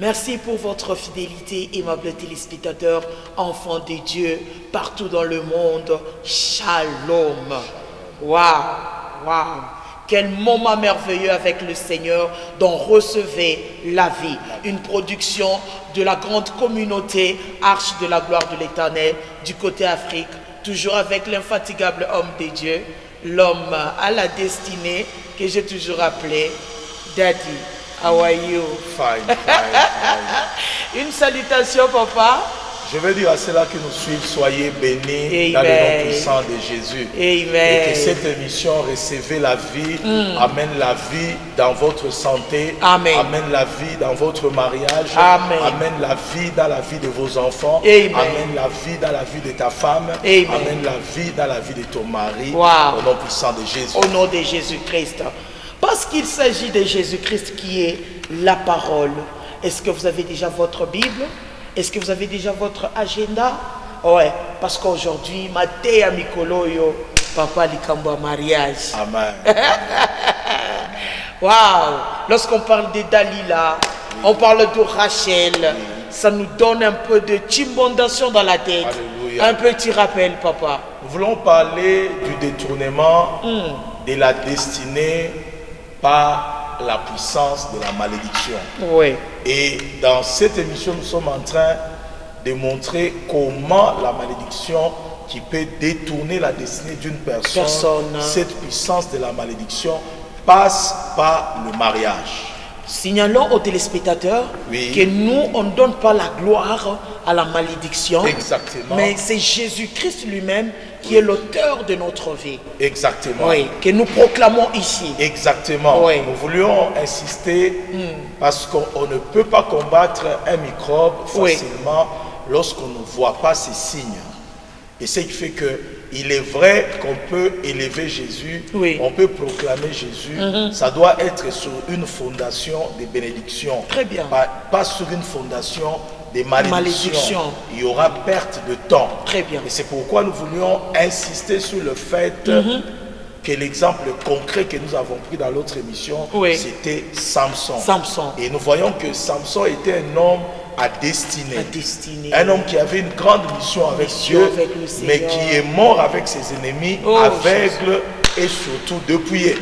Merci pour votre fidélité, aimables téléspectateurs, enfants de Dieu, partout dans le monde. Shalom. Waouh, waouh. Quel moment merveilleux avec le Seigneur dont recevez la vie. Une production de la grande communauté Arche de la gloire de l'Éternel du côté Afrique. Toujours avec l'infatigable homme de Dieu, l'homme à la destinée que j'ai toujours appelé Daddy. How are you? Fine, fine, fine. Une salutation, papa. Je veux dire à ceux-là qui nous suivent, soyez bénis Amen. dans le nom puissant de Jésus. Amen. Et que cette émission recevez la vie, amène la vie dans votre santé, Amen. Amène la vie dans votre mariage, Amen. Amène la vie dans la vie de vos enfants, Amen. Amène la vie dans la vie de ta femme, Amen. Amène la vie dans la vie de ton mari, Wow. au nom puissant de Jésus. Au nom de Jésus-Christ. Parce qu'il s'agit de Jésus-Christ qui est la parole. Est-ce que vous avez déjà votre Bible? Est-ce que vous avez déjà votre agenda? Ouais, parce qu'aujourd'hui, Matéa Mikoloyo, papa Likambo mariage. Amen. Waouh! Lorsqu'on parle de Dalila, on parle de Rachel, ça nous donne un peu de timbondation dans la tête. Alléluia. Un petit rappel, papa. Nous voulons parler du détournement de la destinée par la puissance de la malédiction. Oui. Et dans cette émission, nous sommes en train de montrer comment la malédiction qui peut détourner la destinée d'une personne, cette puissance de la malédiction passe par le mariage. Signalons aux téléspectateurs que nous, on ne donne pas la gloire à la malédiction. Exactement. Mais c'est Jésus-Christ lui-même qui est l'auteur de notre vie. Exactement. Oui, que nous proclamons ici. Exactement. Oui. Nous voulions insister parce qu'on ne peut pas combattre un microbe facilement lorsqu'on ne voit pas ces signes. Et ce qui fait que il est vrai qu'on peut élever Jésus, on peut proclamer Jésus, ça doit être sur une fondation de bénédiction. Très bien. Pas sur une fondation de malédiction. Il y aura perte de temps. Très bien. Et c'est pourquoi nous voulions insister sur le fait que l'exemple concret que nous avons pris dans l'autre émission, c'était Samson. Samson. Et nous voyons que Samson était un homme à destinée. Un homme qui avait une grande mission avec Dieu, mais qui est mort avec ses ennemis, aveugle et surtout dépouillé.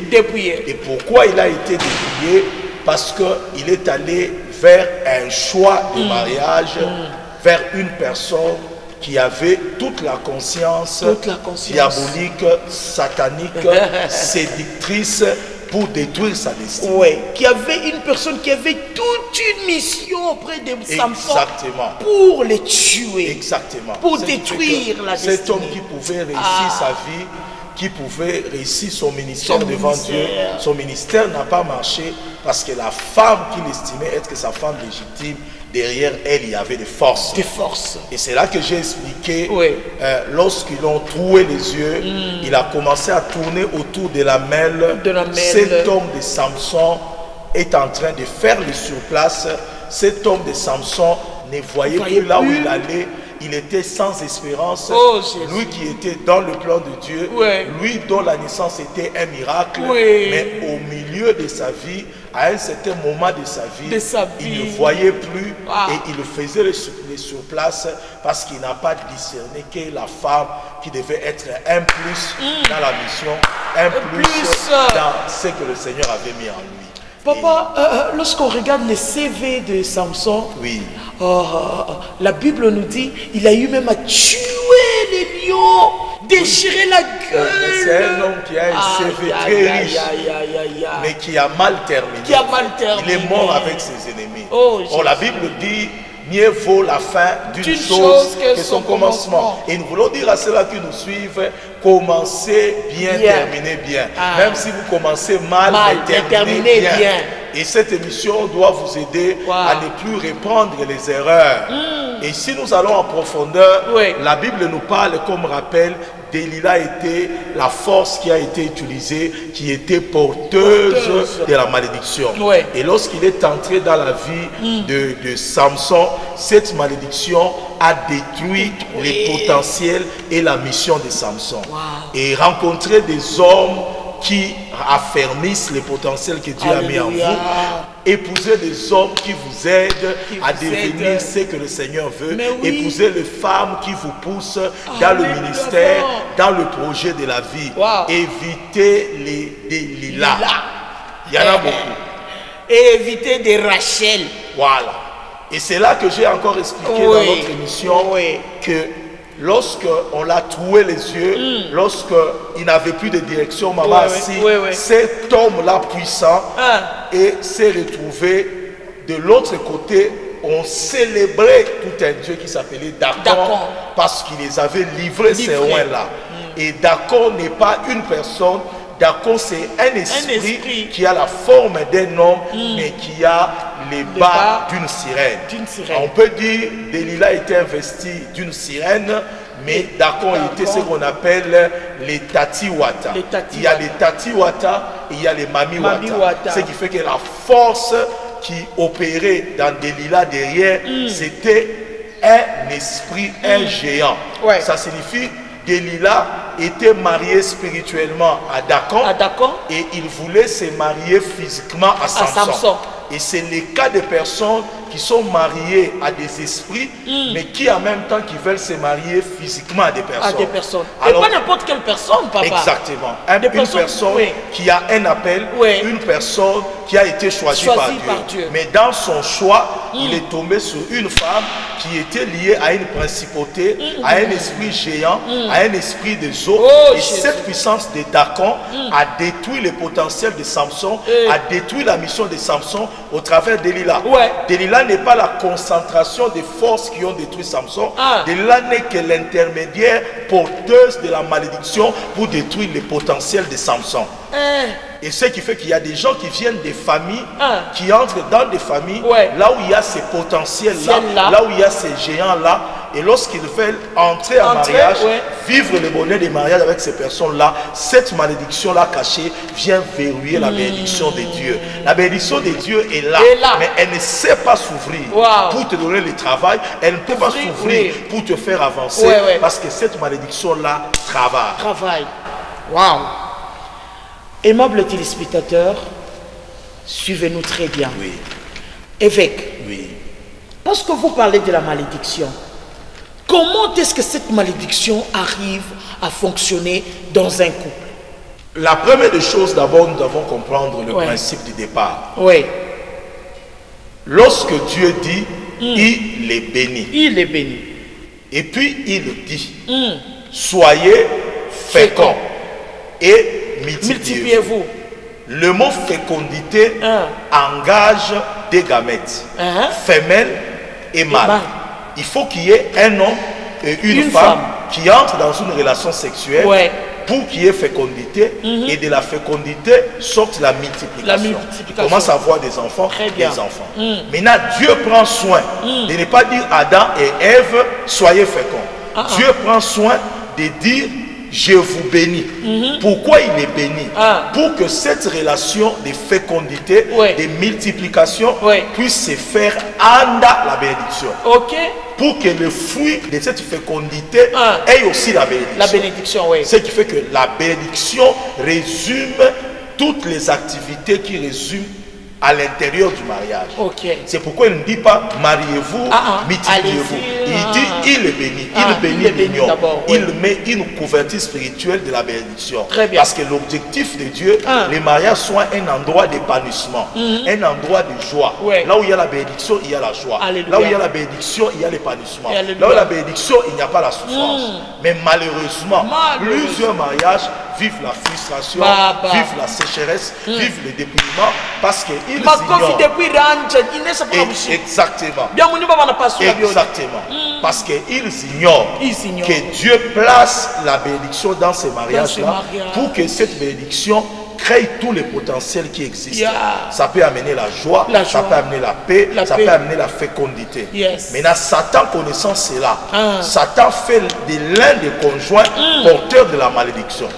Et pourquoi il a été dépouillé? Parce qu'il est allé vers un choix de mariage, vers une personne qui avait toute la conscience diabolique, satanique, séductrice, pour détruire sa destinée. Oui, qui avait une personne qui avait toute une mission auprès de Samson. Exactement. Pour les tuer. Exactement. Pour détruire la destinée. Cet homme qui pouvait réussir sa vie, qui pouvait réussir son ministère devant Dieu, son ministère n'a pas marché parce que la femme qu'il estimait être sa femme légitime, derrière elle, il y avait des forces. Des forces. Et c'est là que j'ai expliqué, lorsqu'ils ont troué les yeux, il a commencé à tourner autour de la mêle. Cet homme de Samson est en train de faire le surplace. Cet homme de Samson ne voyait plus là où il allait. Il était sans espérance. Lui qui était dans le plan de Dieu, lui dont la naissance était un miracle, mais au milieu de sa vie, à un certain moment de sa vie, il ne voyait plus et il faisait les surplaces parce qu'il n'a pas discerné que la femme qui devait être un plus dans la mission, un plus dans ce que le Seigneur avait mis en lui. Papa, lorsqu'on regarde les CV de Samson, la Bible nous dit il a eu même à tuer les lions, déchirer la gueule. C'est un homme qui a un CV très riche, mais qui a mal terminé. Il est mort avec ses ennemis. Or, la Bible dit mieux vaut la fin d'une chose que son commencement. Et nous voulons dire à ceux-là qui nous suivent, commencez bien, terminez bien. Même si vous commencez mal, terminez bien. Et cette émission doit vous aider à ne plus répandre les erreurs. Et si nous allons en profondeur, la Bible nous parle comme rappel, Delilah était la force qui a été utilisée, qui était porteuse de la malédiction. Et lorsqu'il est entré dans la vie de Samson, cette malédiction a détruit les potentiels et la mission de Samson. Et rencontrer des hommes qui affermissent les potentiels que Dieu a mis en vous Épousez des hommes qui vous aident à devenir ce que le Seigneur veut. Oui. Épousez les femmes qui vous poussent dans le ministère, dans le projet de la vie. Évitez les lilas. Il y en a beaucoup. Et évitez des Rachel. Voilà. Et c'est là que j'ai encore expliqué dans notre émission que lorsqu'on l'a troué les yeux, lorsqu'il n'avait plus de direction, maman cet homme-là puissant et s'est retrouvé de l'autre côté. On célébrait tout un Dieu qui s'appelait Dacon parce qu'il les avait livrés ces oins-là. Et Dacon n'est pas une personne. Dacon, c'est un esprit qui a la forme d'un homme, mais qui a les bas d'une sirène. On peut dire Delilah était investie d'une sirène, mais Dacon était ce qu'on appelle les Tatiwata. Il y a les Tatiwata et il y a les Mamiwata. Ce qui fait que la force qui opérait dans Delilah derrière, c'était un esprit, un géant. Ça signifie Delilah était mariée spirituellement à Dacon et il voulait se marier physiquement à Samson. Et c'est le cas de personnes qui sont mariées à des esprits, mais qui en même temps qui veulent se marier physiquement à des personnes. Alors, et pas n'importe quelle personne, papa. Exactement. Une personne qui a un appel, une personne qui a été choisie par Dieu. Mais dans son choix, il est tombé sur une femme qui était liée à une principauté, à un esprit géant, à un esprit des eaux. Et cette puissance de Dacon a détruit le potentiel de Samson, a détruit la mission de Samson au travers de Delilah. Delilah n'est pas la concentration des forces qui ont détruit Samson. Delilah n'est que l'intermédiaire porteuse de la malédiction pour détruire le potentiel de Samson. Et ce qui fait qu'il y a des gens qui viennent des familles, qui entrent dans des familles, là où il y a ces potentiels-là, là où il y a ces géants-là, et lorsqu'ils veulent entrer en mariage, vivre le bonheur des mariages avec ces personnes-là, cette malédiction-là cachée vient verrouiller la bénédiction de Dieu. La bénédiction de Dieu est là, mais elle ne sait pas s'ouvrir pour te donner le travail, elle ne peut pas s'ouvrir pour te faire avancer, parce que cette malédiction-là travaille. Waouh! Aimables téléspectateurs, suivez-nous très bien. Évêque, parce que vous parlez de la malédiction, comment est-ce que cette malédiction arrive à fonctionner dans un couple? La première des choses, d'abord, nous devons comprendre le principe du départ. Lorsque Dieu dit, il est béni. Il est béni. Et puis il dit, soyez féconds et multipliez-vous. Le mot fécondité engage des gamètes, femelles et mâles. Il faut qu'il y ait un homme et une femme qui entrent dans une relation sexuelle pour qu'il y ait fécondité et de la fécondité sorte la multiplication. On commence à avoir des enfants, Maintenant, Dieu prend soin de ne pas dire Adam et Ève, soyez féconds. Dieu prend soin de dire je vous bénis. Pourquoi il est béni? Pour que cette relation de fécondité, de multiplication puisse se faire en la bénédiction. Pour que le fruit de cette fécondité ait aussi la bénédiction. Ce qui fait que la bénédiction résume toutes les activités qui résument à l'intérieur du mariage. C'est pourquoi il ne dit pas mariez-vous, multipliez-vous. Il dit il est béni, il bénit l'union. Il met une couverture spirituelle de la bénédiction. Parce que l'objectif de Dieu, les mariages soient un endroit d'épanouissement, un endroit de joie. Là où il y a la bénédiction, il y a la joie. Là où il y a la bénédiction, il y a l'épanouissement. Là où il y a la bénédiction, il n'y a pas la souffrance. Mais malheureusement, plusieurs mariages vivent la frustration, vivent la sécheresse, vivent le dépouillement parce qu'ils ignorent. Exactement. Parce qu'ils ignorent que Dieu place la bénédiction dans ces mariages-là pour que cette bénédiction crée tous les potentiels qui existent. Ça peut amener la joie, ça peut amener la paix, ça peut amener la fécondité. Maintenant, Satan connaissant cela, Satan fait de l'un des conjoints porteur de la malédiction.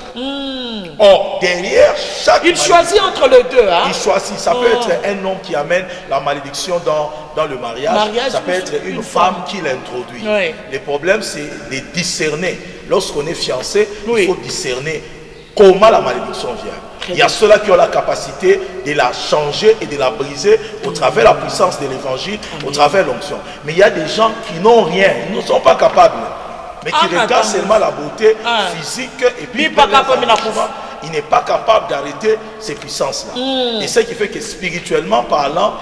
Or, derrière chaque il choisit entre les deux. Il choisit. Ça peut être un homme qui amène la malédiction dans le mariage. Ça peut être une femme qui l'introduit. Le problème, c'est de discerner. Lorsqu'on est fiancé, il faut discerner comment la malédiction vient. Il y a ceux-là qui ont la capacité de la changer et de la briser au travers de la puissance de l'évangile, au travers de l'onction. Mais il y a des gens qui n'ont rien, ils ne sont pas capables, mais qui regardent seulement la beauté physique et puis il n'est pas capable d'arrêter ces puissances-là. Et ce qui fait que spirituellement parlant,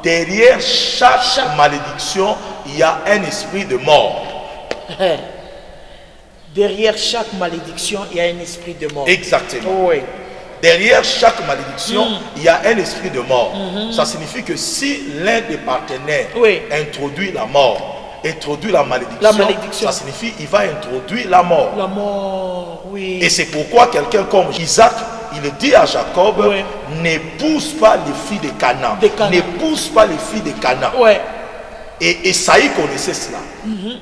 derrière chaque malédiction, il y a un esprit de mort. Derrière chaque malédiction, il y a un esprit de mort. Exactement. Oui. Derrière chaque malédiction, il y a un esprit de mort. Ça signifie que si l'un des partenaires introduit la mort, introduit la malédiction, ça signifie qu'il va introduire la mort. La mort, oui. Et c'est pourquoi quelqu'un comme Isaac, il dit à Jacob, n'épouse pas les filles de Canaan. N'épouse pas les filles de Canaan. Et Esaïe connaissait cela.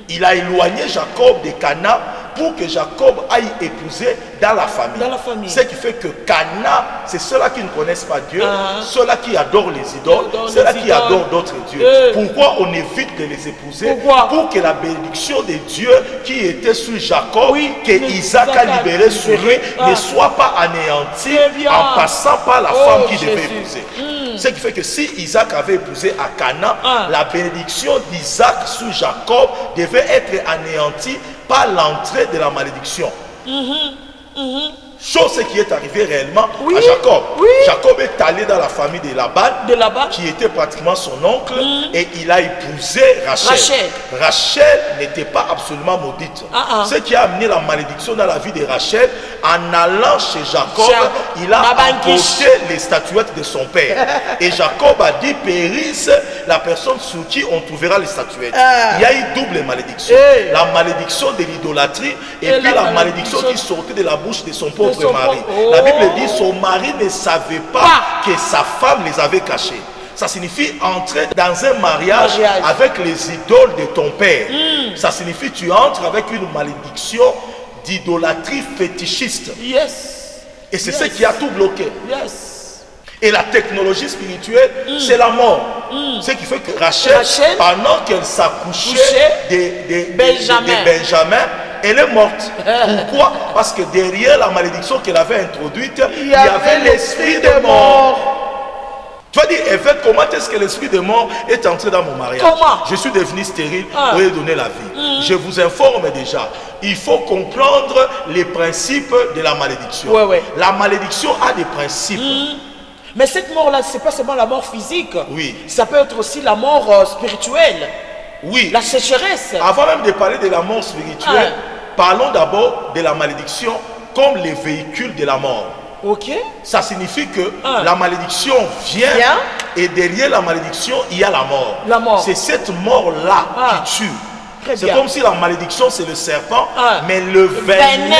Il a éloigné Jacob de Canaan pour que Jacob aille épouser dans la famille. Ce qui fait que Canaan, c'est ceux-là qui ne connaissent pas Dieu, ceux-là qui adorent les idoles, ceux-là qui adorent d'autres dieux. Pourquoi on évite de les épouser? Pour que la bénédiction de Dieu qui était sur Jacob, que Isaac a libéré sur lui, ne soit pas anéantie en passant par la femme qu'il devait épouser. Ce qui fait que si Isaac avait épousé à Canaan, la bénédiction d'Isaac sur Jacob devait être anéantie par l'entrée de la malédiction. Chose qui est arrivée réellement à Jacob. Jacob est allé dans la famille de Laban, qui était pratiquement son oncle, et il a épousé Rachel. Rachel n'était pas absolument maudite. Ce qui a amené la malédiction dans la vie de Rachel, en allant chez Jacob, il a emporté les statuettes de son père. Et Jacob a dit, périsse la personne sur qui on trouvera les statuettes. Il y a eu double malédiction. La malédiction de l'idolâtrie et puis la malédiction qui sortait de la bouche de son pauvre mari. La Bible dit son mari ne savait pas que sa femme les avait cachés. Ça signifie entrer dans un mariage avec les idoles de ton père. Ça signifie tu entres avec une malédiction d'idolâtrie fétichiste. Et c'est ce qui a tout bloqué. Et la technologie spirituelle, c'est la mort. Ce qui fait que Rachel pendant qu'elle s'accouchait de Benjamin, elle est morte. Pourquoi? Parce que derrière la malédiction qu'elle avait introduite, il y avait l'esprit de mort. Tu vas dire, Évêque, comment est-ce que l'esprit de mort est entré dans mon mariage? Comment? Je suis devenu stérile pour lui donner la vie. Je vous informe déjà, il faut comprendre les principes de la malédiction. La malédiction a des principes. Mais cette mort-là, ce n'est pas seulement la mort physique. Ça peut être aussi la mort spirituelle. La sécheresse. Avant même de parler de la mort spirituelle, parlons d'abord de la malédiction comme les véhicules de la mort. Ça signifie que la malédiction vient et derrière la malédiction, il y a la mort. C'est cette mort-là qui tue. C'est comme si la malédiction c'est le serpent, mais le venin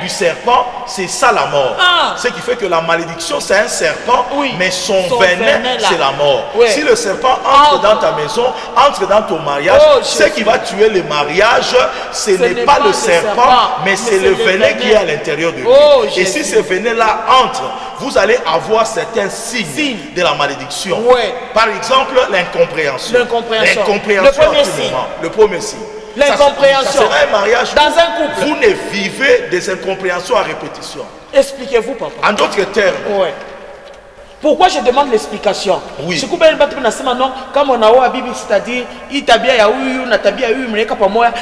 du serpent c'est ça la mort. Ce qui fait que la malédiction c'est un serpent, mais son venin c'est la mort. Si le serpent entre dans ta maison, entre dans ton mariage, ce qui va tuer le mariage, ce n'est pas le serpent, mais c'est le venin qui est à l'intérieur de lui. Et si ce venin là entre, vous allez avoir certains signes de la malédiction. Par exemple, l'incompréhension. Le premier signe. L'incompréhension. Ça sera un mariage dans un couple. Vous ne vivez des incompréhensions à répétition. Expliquez-vous, papa. En d'autres termes. Pourquoi je demande l'explication? C'est-à-dire,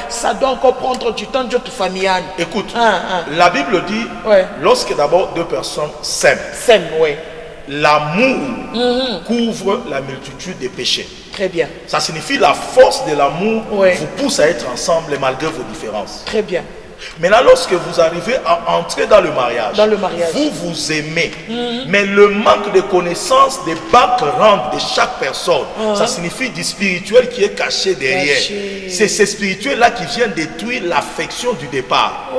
ça doit encore prendre du temps de famille. Écoute, la Bible dit, lorsque d'abord deux personnes s'aiment, l'amour couvre la multitude des péchés. Très bien. Ça signifie la force de l'amour vous pousse à être ensemble malgré vos différences. Très bien. Maintenant, lorsque vous arrivez à entrer dans le mariage, vous vous aimez. Mais le manque de connaissance des backgrounds de chaque personne, ça signifie du spirituel qui est caché derrière. C'est ce spirituel-là qui vient détruire l'affection du départ.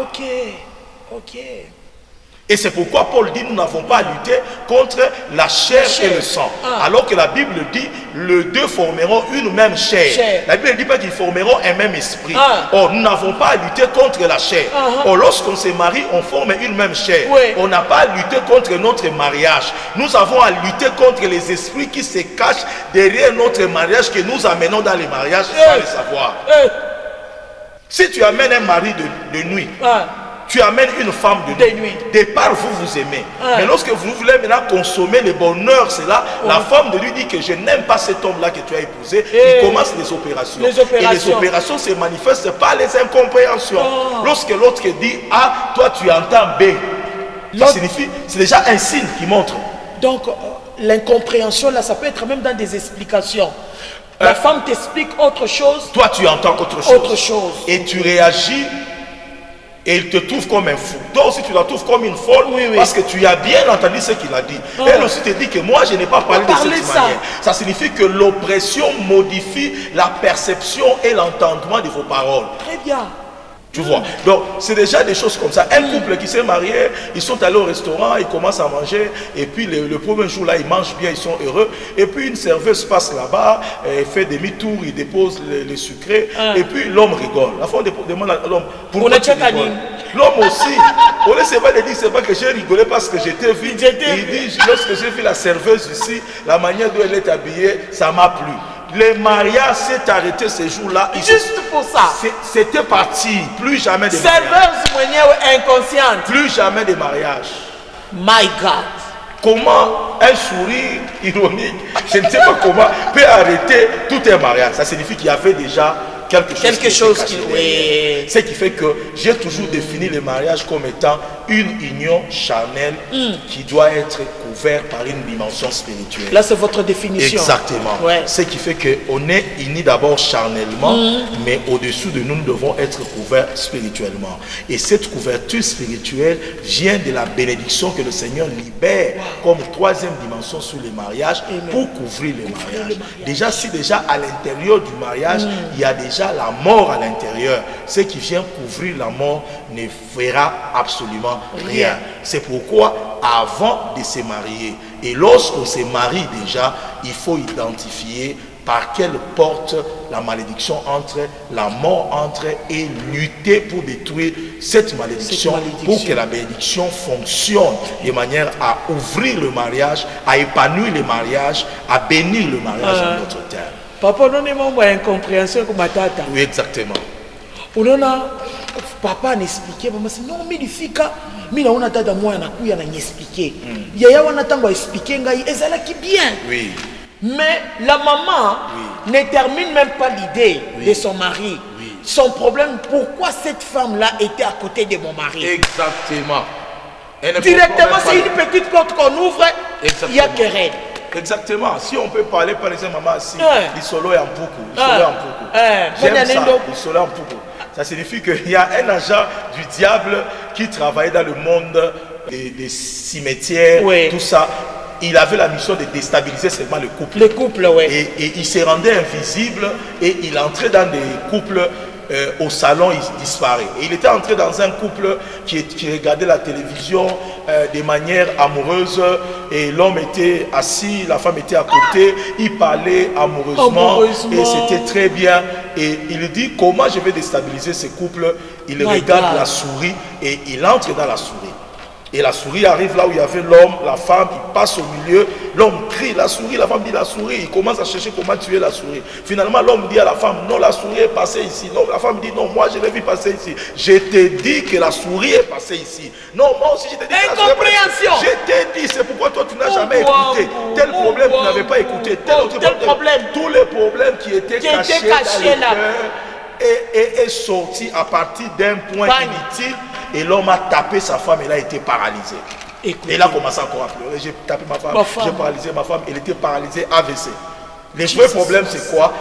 Et c'est pourquoi Paul dit, nous n'avons pas à lutter contre la chair et le sang. Alors que la Bible dit, les deux formeront une même chair. La Bible ne dit pas qu'ils formeront un même esprit. Or, nous n'avons pas à lutter contre la chair. Or, lorsqu'on se marie, on forme une même chair. On n'a pas à lutter contre notre mariage. Nous avons à lutter contre les esprits qui se cachent derrière notre mariage, que nous amenons dans les mariages sans le savoir. Si tu amènes un mari de nuit, tu amènes une femme de nuit. Départ, vous vous aimez. Mais lorsque vous voulez maintenant consommer le bonheur, c'est là, la femme de lui dit que je n'aime pas cet homme-là que tu as épousé. Il commence les opérations. Et les opérations se manifestent par les incompréhensions. Lorsque l'autre dit A, toi tu entends B. Ça signifie, c'est déjà un signe qui montre. Donc, l'incompréhension, là, ça peut être même dans des explications. La femme t'explique autre chose. Toi, tu entends autre chose. Et tu réagis et il te trouve comme un fou. Toi aussi, tu la trouves comme une folle parce que tu as bien entendu ce qu'il a dit. Elle aussi te dit que moi, je n'ai pas parlé de cette manière. Ça signifie que l'oppression modifie la perception et l'entendement de vos paroles. Très bien. Tu vois, donc c'est déjà des choses comme ça. Un couple qui s'est marié, ils sont allés au restaurant, ils commencent à manger, et puis le premier jour là, ils mangent bien, ils sont heureux. Et puis une serveuse passe là-bas, fait demi-tour, il dépose le sucré, et puis l'homme rigole. La femme demande à l'homme, pourquoi tu rigoles? L'homme aussi, on ne sait pas de dire, c'est pas que j'ai rigolé parce que j'étais vu. Il dit, lorsque j'ai vu la serveuse ici, la manière dont elle est habillée, ça m'a plu. Le mariage s'est arrêté ce jour-là. Juste pour ça. C'était parti. Plus jamais de mariage. Inconsciente. Plus jamais de mariage. My God. Comment un sourire ironique, je ne sais pas comment, peut arrêter tout un mariage? Ça signifie qu'il y avait déjà quelque chose qui ce qui fait que j'ai toujours défini le mariage comme étant une union charnelle qui doit être couverte par une dimension spirituelle. Là, c'est votre définition. Exactement. Ce qui fait qu'on est unis d'abord charnellement, mais au-dessous de nous, nous devons être couverts spirituellement. Et cette couverture spirituelle vient de la bénédiction que le Seigneur libère comme troisième dimension sur le mariage pour couvrir le mariage. Déjà, si déjà à l'intérieur du mariage, il y a déjà la mort à l'intérieur, ce qui vient couvrir la mort ne fera absolument rien. C'est pourquoi avant de se marier, et lorsqu'on se marie déjà, il faut identifier par quelle porte la malédiction entre, la mort entre, et lutter pour détruire cette malédiction, pour que la bénédiction fonctionne de manière à ouvrir le mariage, à épanouir le mariage, à bénir le mariage en notre terre. Papa, non, non, incompréhension comme ma tata. Oui, exactement. On a papa n'expliquait pas, mais non, mais il fika, mais là on a tata moi na kuya na n'expliquer. Yaya on a tango expliquer ngai ezala qui bien. Oui. Mais la maman ne termine même pas l'idée de son mari. Son problème, pourquoi cette femme-là était à côté de mon mari? Exactement. Directement, c'est une petite porte qu'on ouvre, il y a querelle. Exactement. Si on peut parler par exemple, maman, si il solo est en poukou, j'aime ça, il solo en poukou. Ça signifie qu'il y a un agent du diable qui travaille dans le monde des cimetières, tout ça. Il avait la mission de déstabiliser seulement le couple. Le couple, et il se rendait invisible et il entrait dans des couples. Au salon, il disparaît. Et il était entré dans un couple qui regardait la télévision de manière amoureuse, et l'homme était assis, la femme était à côté, ils parlaient amoureusement. Et c'était très bien. Et il dit, comment je vais déstabiliser ce couple? Il regarde la souris et il entre dans la souris. Et la souris arrive là où il y avait l'homme, la femme, il passe au milieu, l'homme crie la souris, la femme dit la souris, il commence à chercher comment tuer la souris. Finalement l'homme dit à la femme, non, la souris est passée ici. Non, la femme dit, non, moi je l'ai vu passer ici. Je t'ai dit que la souris est passée ici. Non, moi aussi je t'ai dit que la souris est passée ici. Je t'ai dit, c'est pourquoi toi tu n'as jamais écouté. Tel problème tu n'avais pas écouté, tel autre problème. Tous les problèmes qui étaient cachés dans le cœur est sorti à partir d'un point inutile. Et l'homme a tapé sa femme, elle a été paralysée. Et il a commencé encore à pleurer. J'ai tapé ma femme, j'ai paralysé ma femme, elle était paralysée, AVC. Le vrai problème, c'est quoi?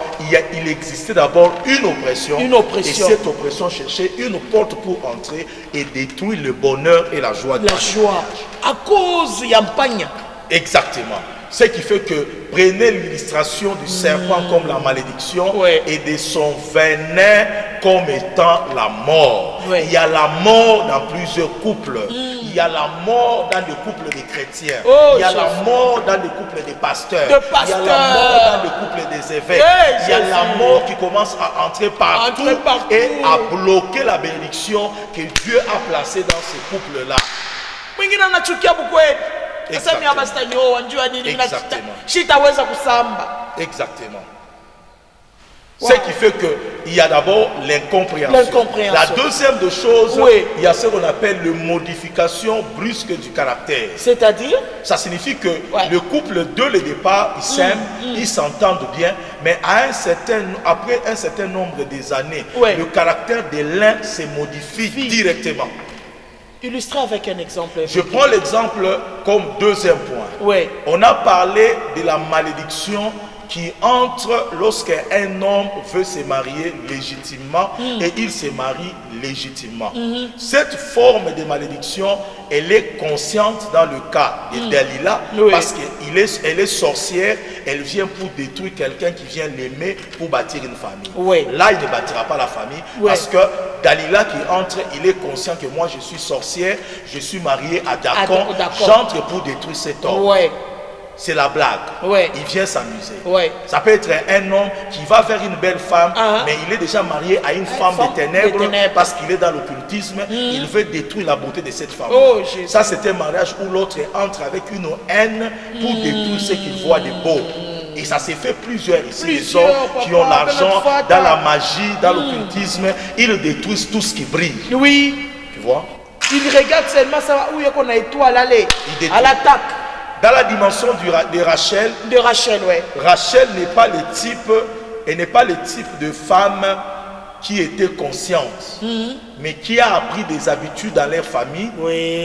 Il existait d'abord une oppression. Et cette oppression cherchait une porte pour entrer et détruire le bonheur et la joie. La joie. À cause de Yampagne. Exactement. Ce qui fait que prenez l'illustration du serpent comme la malédiction et de son venin comme étant la mort. Il y a la mort dans plusieurs couples. Il y a la mort dans des couples de chrétiens. Il y a la mort dans des couples de pasteurs. Il y a la mort dans des couples des évêques. Il y a la mort qui commence à entrer partout et à bloquer la bénédiction que Dieu a placée dans ces couples-là. Exactement. Ce qui fait qu'il y a d'abord l'incompréhension. La deuxième de choses, il y a ce qu'on appelle la modification brusque du caractère. C'est-à-dire? Ça signifie que le couple, dès le départ, ils s'aiment, ils s'entendent bien, mais après un certain nombre années, le caractère de l'un se modifie directement. Illustrez avec un exemple. Je prends l'exemple comme deuxième point. On a parlé de la malédiction qui entre lorsqu'un homme veut se marier légitimement et il se marie légitimement. Cette forme de malédiction, elle est consciente dans le cas de Dalila parce qu'elle est sorcière, elle vient pour détruire quelqu'un qui vient l'aimer pour bâtir une famille. Là, il ne bâtira pas la famille parce que Dalila qui entre, il est conscient que moi je suis sorcière, je suis marié à Dacon, j'entre pour détruire cet homme. C'est la blague. Il vient s'amuser. Ça peut être un homme qui va vers une belle femme, mais il est déjà marié à une femme des ténèbres parce qu'il est dans l'occultisme. Il veut détruire la beauté de cette femme. Ça, c'est un mariage où l'autre entre avec une haine pour détruire ce qu'il voit de beau. Et ça s'est fait plusieurs ici. Les hommes qui ont l'argent, dans la magie, dans l'occultisme, ils détruisent tout ce qui brille. Tu vois? Ils regardent seulement ça où il y a qu'on a étoile, allez, à l'attaque. Dans la dimension de Rachel, Rachel n'est pas le type, elle n'est pas le type de femme qui était consciente, mais qui a appris des habitudes dans leur famille,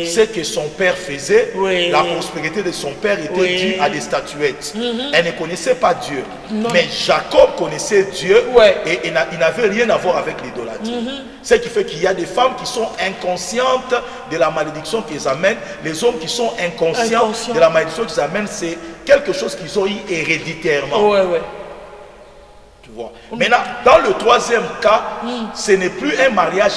ce que son père faisait, la prospérité de son père était due à des statuettes. Elle ne connaissait pas Dieu, mais Jacob connaissait Dieu et il n'avait rien à voir avec l'idolâtrie. Ce qui fait qu'il y a des femmes qui sont inconscientes de la malédiction qu'ils amènent, les hommes qui sont inconscients de la malédiction qu'ils amènent, c'est quelque chose qu'ils ont eu héréditairement. Maintenant, dans le troisième cas, ce n'est plus un mariage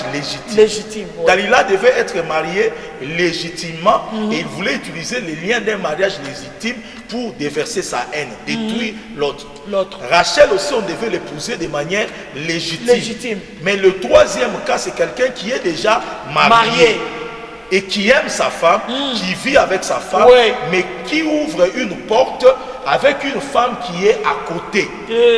légitime. Dalila devait être mariée légitimement et il voulait utiliser les liens d'un mariage légitime pour déverser sa haine, détruire l'autre. Rachel aussi, on devait l'épouser de manière légitime. Mais le troisième cas, c'est quelqu'un qui est déjà marié. Et qui aime sa femme, qui vit avec sa femme, mais qui ouvre une porte avec une femme qui est à côté.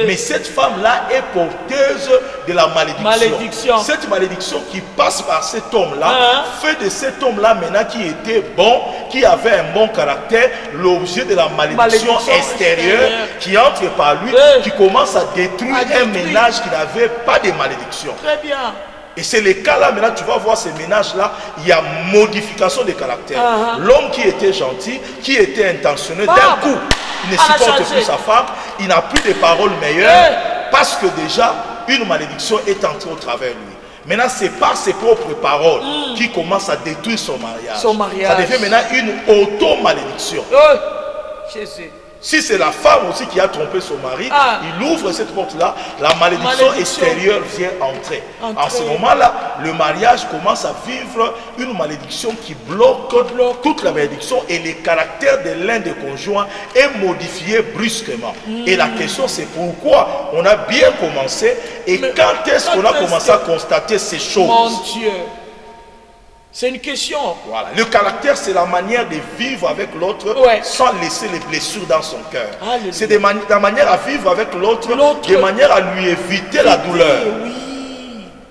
Mais cette femme-là est porteuse de la malédiction. Cette malédiction qui passe par cet homme-là, fait de cet homme-là maintenant qui était bon, qui avait un bon caractère, l'objet de la malédiction extérieure qui entre par lui, qui commence à détruire un ménage qui n'avait pas de malédiction. Très bien. Et c'est le cas là, maintenant tu vas voir ces ménages-là, il y a modification de caractère. L'homme qui était gentil, qui était intentionné, d'un coup, il ne supporte plus sa femme, il n'a plus de paroles meilleures, parce que déjà, une malédiction est entrée au travers de lui. Maintenant, c'est par ses propres paroles qu'il commence à détruire son mariage. Ça devient maintenant une auto-malédiction. Jésus. Si c'est la femme aussi qui a trompé son mari, il ouvre cette porte-là, la malédiction extérieure vient entrer. En ce moment-là, le mariage commence à vivre une malédiction qui bloque toute la malédiction et le caractère de l'un des conjoints est modifié brusquement. Et la question c'est pourquoi on a bien commencé et quand est-ce qu'on a commencé à constater ces choses? Mon Dieu! C'est une question. Voilà. Le caractère, c'est la manière de vivre avec l'autre sans laisser les blessures dans son cœur. C'est la manière à vivre avec l'autre de manière à lui éviter la douleur.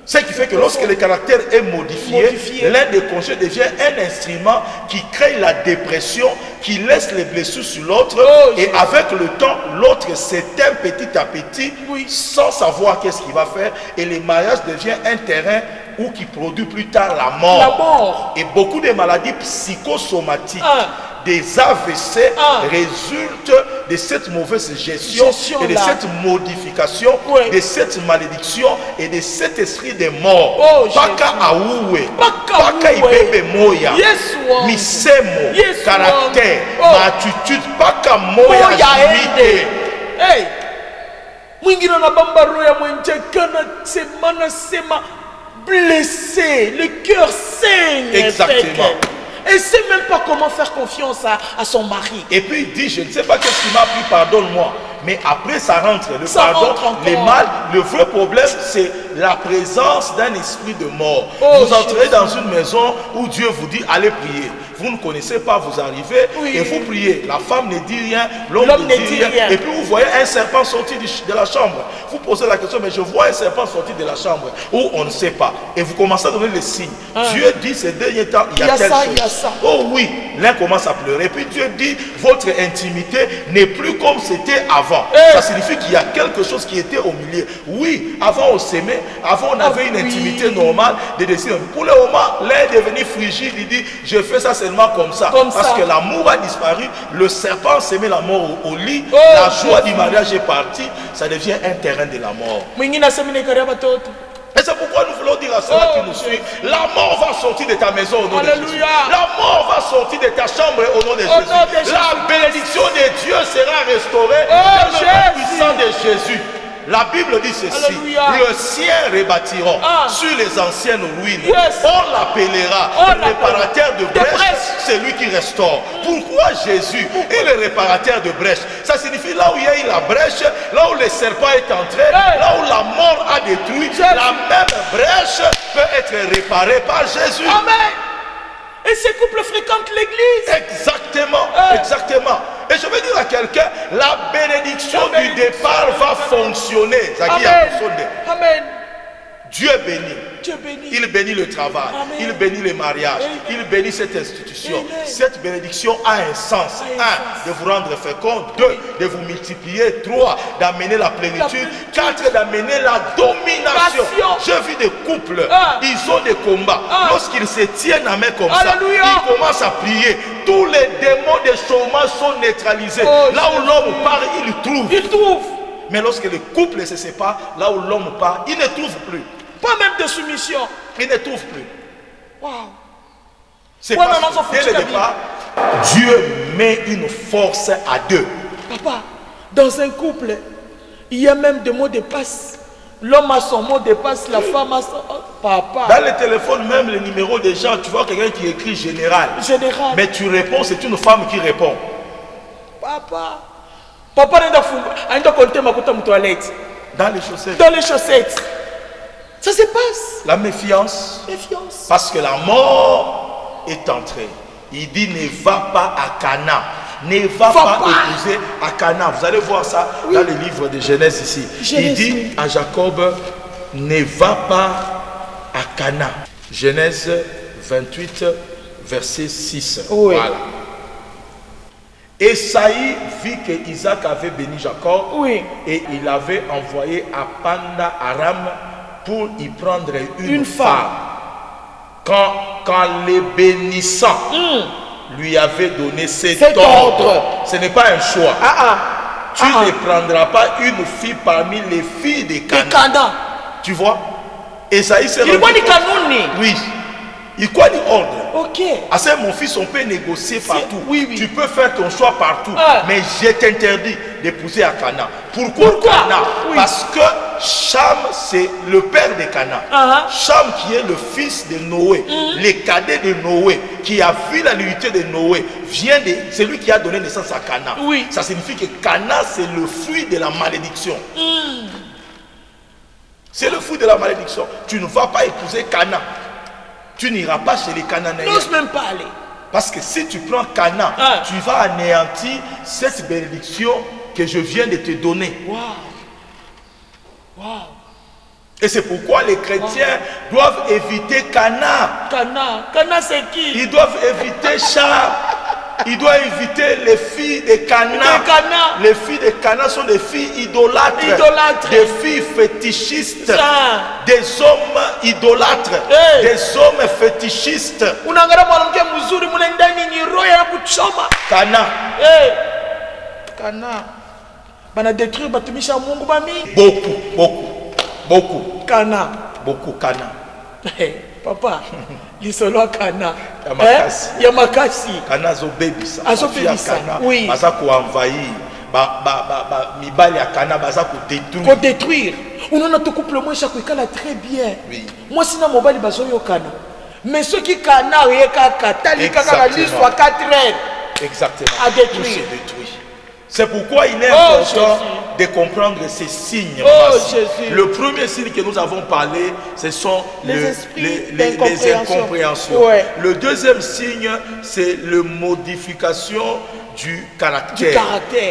Ce qui fait que lorsque le caractère est modifié, l'un des conjoints devient un instrument qui crée la dépression, qui laisse les blessures sur l'autre. Et avec le temps, l'autre s'éteint petit à petit sans savoir qu'est-ce qu'il va faire. Et le mariage devient un terrain ou qui produit plus tard la mort. Et beaucoup de maladies psychosomatiques, des AVC résultent de cette mauvaise gestion et de cette modification, de cette malédiction et de cet esprit de mort. Paka aoué, paka ibebe moya, misemo, caractère, attitude, paka moya jimite. Hey, mwingine na bambaro ya mwenjekana semana sema blessé, le cœur saigne. Exactement. Et ne sait même pas comment faire confiance à son mari. Et puis il dit, je ne sais pas qu'est-ce qui m'a pris, pardonne-moi. Mais après ça rentre, le pardon, les mal, le vrai problème c'est la présence d'un esprit de mort. Oh, vous entrez dans une maison où Dieu vous dit allez prier. Vous ne connaissez pas, vous arrivez et vous priez. La femme ne dit rien, l'homme ne dit rien. Et puis vous voyez un serpent sortir de la chambre. Vous posez la question, mais je vois un serpent sortir de la chambre. Ou on ne sait pas. Et vous commencez à donner les signes. Dieu dit ces derniers temps, il y a telle chose. Oh oui, l'un commence à pleurer. Puis Dieu dit, votre intimité n'est plus comme c'était avant. Ça signifie qu'il y a quelque chose qui était au milieu. Oui, avant on s'aimait, avant on avait une intimité normale de décision. Pour le moment, l'un est devenu frigide, il dit, je fais ça seulement comme ça. Parce que l'amour a disparu, le serpent s'est mis la mort au lit, la joie du mariage est partie, ça devient un terrain de la mort. Et c'est pourquoi nous voulons dire à ceux qui nous suivent, la mort va sortir de ta maison au nom de Jésus. La mort va sortir de ta chambre au nom de Jésus. La bénédiction de Dieu sera restaurée dans le nom puissant de Jésus. La Bible dit ceci, le sien rebâtiront sur les anciennes ruines. On l'appellera le réparateur de brèches, c'est lui qui restaure. Pourquoi Jésus est le réparateur de brèches? Ça signifie là où il y a eu la brèche, là où le serpent est entré, là où la mort a détruit, la même brèche peut être réparée par Jésus. Amen. Et ces couples fréquentent l'église. Exactement, exactement. Et je veux dire à quelqu'un, la bénédiction du départ va fonctionner. Amen. Amen. Dieu bénit. Il bénit le travail. Amen. Il bénit les mariages. Amen. Il bénit cette institution. Amen. Cette bénédiction a un sens. Un, de vous rendre fécond. Deux, de vous multiplier. Trois, d'amener la plénitude. Quatre, d'amener la domination. J'ai vu des couples, ils ont des combats. Lorsqu'ils se tiennent à main comme ça, ils commencent à prier. Tous les démons de chômage sont neutralisés. Là où l'homme part, il trouve. Mais lorsque le couple se sépare, là où l'homme part, il ne trouve plus. Pas même de soumission. Il ne trouve plus. Wow. C'est parce que dès le départ, Dieu met une force à deux. Papa, dans un couple, il y a même des mots de passe. L'homme a son mot de passe, la femme a son... Papa. Dans le téléphone, même le numéro des gens, tu vois quelqu'un qui écrit général. Mais tu réponds, c'est une femme qui répond. Papa. Papa n'a pas compté ma toilette. Dans les chaussettes. Dans les chaussettes. Ça se passe. La méfiance. Méfiance. Parce que la mort est entrée. Il dit ne va pas à Cana. Ne va pas épouser à Cana. Vous allez voir ça dans le livre de Genèse ici. Il dit à Jacob ne va pas à Cana. Genèse 28 verset 6. Oui. Voilà. Esaïe vit que Isaac avait béni Jacob et il avait envoyé à Panda Aram pour y prendre une femme. Quand les bénissants lui avaient donné cet ordre, ce n'est pas un choix. Tu ne prendras pas une fille parmi les filles de Cana. Tu vois? Esaïe s'est rendu compte. Oui. Il quoi l'ordre? Ok. Assez mon fils, on peut négocier partout. Tu peux faire ton choix partout. Mais je t'interdis d'épouser à Cana. Pourquoi Cana? Parce que Cham, c'est le père de Cana. Cham qui est le fils de Noé, le cadet de Noé, qui a vu la nullité de Noé, c'est lui qui a donné naissance à Cana. Ça signifie que Cana, c'est le fruit de la malédiction. C'est le fruit de la malédiction. Tu ne vas pas épouser Cana. Tu n'iras pas chez les Cananéens. N'ose même pas aller. Parce que si tu prends Cana, tu vas anéantir cette bénédiction que je viens de te donner. Et c'est pourquoi les chrétiens doivent éviter Cana. Cana c'est qui? Ils doivent éviter Cham. Ils doivent éviter les filles de Cana. Les filles de Cana sont des filles idolâtres. Des filles fétichistes. Des hommes idolâtres. Des hommes fétichistes. Cana. Bana détruire batumisha Mungu bami. Beaucoup. Cana. Beaucoup Cana. Papa, l'isolo Cana. Yamakasi. Cana zo bebisa. Oui. Baza ko envahir. Mibali ya Cana baza ko détruire. Ko détruire. On a tout couple moi chaque kala très bien. Oui. Moi sinon mobali bazo yo Cana. Mais ceux qui Cana yeka katali kaka la liste soit 4 heures. Exactement. À détruire. Tout se détruit. C'est pourquoi il est important de comprendre ces signes. Le premier signe que nous avons parlé, ce sont les incompréhensions. Le deuxième signe, c'est la modification du caractère.